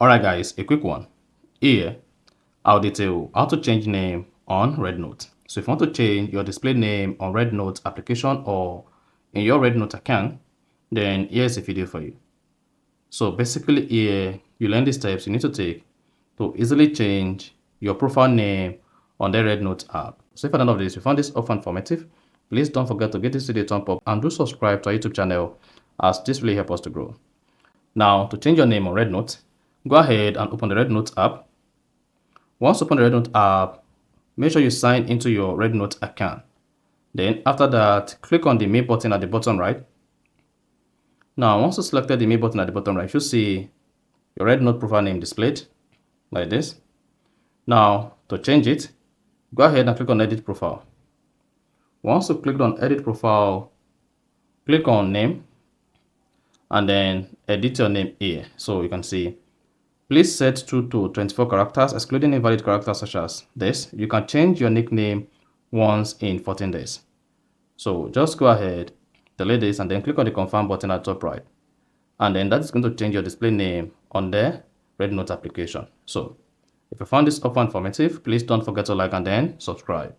Alright guys, a quick one. Here, I'll detail how to change name on Rednote. So if you want to change your display name on Rednote application or in your Rednote account, then here's a video for you. So basically here, you learn the steps you need to take to easily change your profile name on the Rednote app. So if at the end of this, you found this often informative, please don't forget to give this video a thumb up and do subscribe to our YouTube channel as this really helps us to grow. Now, to change your name on Rednote, go ahead and open the Rednote app. Once open the Rednote app, make sure you sign into your Rednote account. Then after that, click on the main button at the bottom right. Now, once you selected the main button at the bottom right, you see your Rednote profile name displayed like this. Now, to change it, go ahead and click on Edit Profile. Once you click on Edit Profile, click on Name, and then edit your name here. So you can see, please set true to 24 characters, excluding invalid characters such as this. You can change your nickname once in 14 days. So just go ahead, delete this, and then click on the confirm button at the top right. And then that is going to change your display name on the Rednote application. So if you found this offer informative, please don't forget to like and then subscribe.